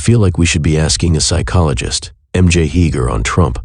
feel like we should be asking a psychologist, M.J. Hegar, on Trump.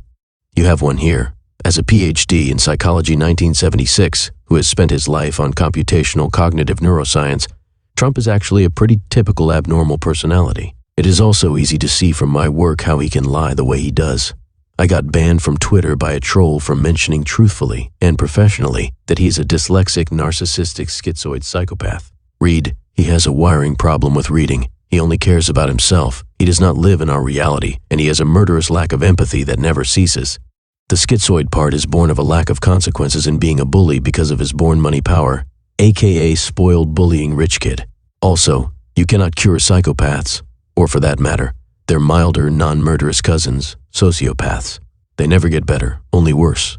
You have one here. As a Ph.D. in Psychology 1976, who has spent his life on computational cognitive neuroscience, Trump is actually a pretty typical abnormal personality. It is also easy to see from my work how he can lie the way he does. I got banned from Twitter by a troll for mentioning truthfully and professionally that he is a dyslexic, narcissistic, schizoid psychopath. Read, he has a wiring problem with reading. He only cares about himself. He does not live in our reality, and he has a murderous lack of empathy that never ceases. The schizoid part is born of a lack of consequences in being a bully because of his born money power, aka spoiled bullying rich kid. Also, you cannot cure psychopaths, or for that matter, their milder, non-murderous cousins, sociopaths. They never get better, only worse.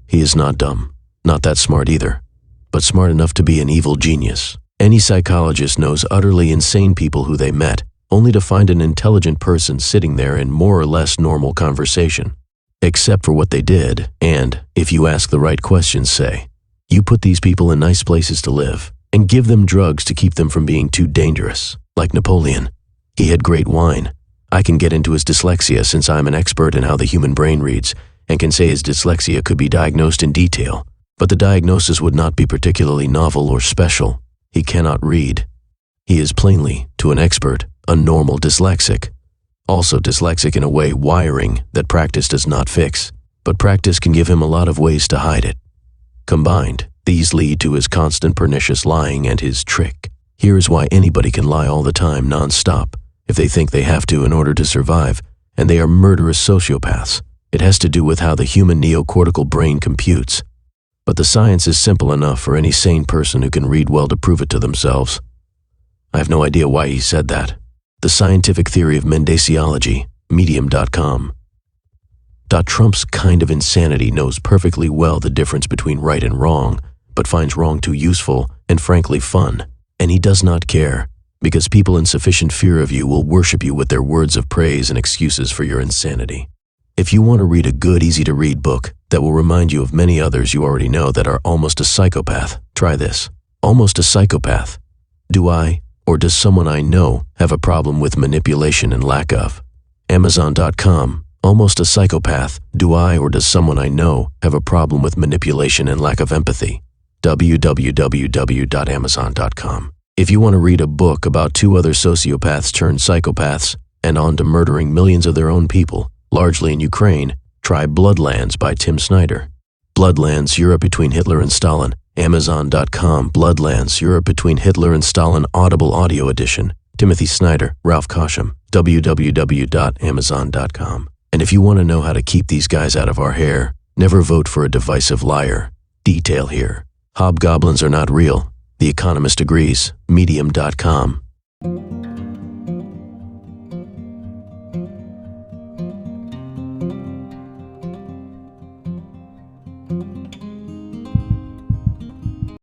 He is not dumb, not that smart either, but smart enough to be an evil genius. Any psychologist knows utterly insane people who they met, only to find an intelligent person sitting there in more or less normal conversation. Except for what they did, and, if you ask the right questions, say, you put these people in nice places to live, and give them drugs to keep them from being too dangerous, like Napoleon. He had great wine. I can get into his dyslexia since I'm an expert in how the human brain reads, and can say his dyslexia could be diagnosed in detail, but the diagnosis would not be particularly novel or special. He cannot read. He is plainly, to an expert, a normal dyslexic. Also dyslexic in a way wiring that practice does not fix, but practice can give him a lot of ways to hide it. Combined, these lead to his constant pernicious lying and his trick. Here is why anybody can lie all the time non-stop, if they think they have to in order to survive, and they are murderous sociopaths. It has to do with how the human neocortical brain computes. But the science is simple enough for any sane person who can read well to prove it to themselves. I have no idea why he said that. The Scientific Theory of Mendaciology, Medium.com. Trump's kind of insanity knows perfectly well the difference between right and wrong, but finds wrong too useful and frankly fun. And he does not care, because people in sufficient fear of you will worship you with their words of praise and excuses for your insanity. If you want to read a good, easy-to-read book that will remind you of many others you already know that are almost a psychopath, try this. Almost a Psychopath. Do I, or does someone I know, have a problem with manipulation and lack of? Amazon.com. Almost a Psychopath. Do I, or does someone I know, have a problem with manipulation and lack of empathy? www.amazon.com. If you want to read a book about two other sociopaths turned psychopaths and on to murdering millions of their own people, largely in Ukraine, try Bloodlands by Tim Snyder. Bloodlands, Europe between Hitler and Stalin. Amazon.com. Bloodlands, Europe between Hitler and Stalin, Audible Audio Edition. Timothy Snyder, Ralph Kosham. www.amazon.com. And if you want to know how to keep these guys out of our hair, never vote for a divisive liar. Detail here. Hobgoblins are not real. The Economist agrees. Medium.com.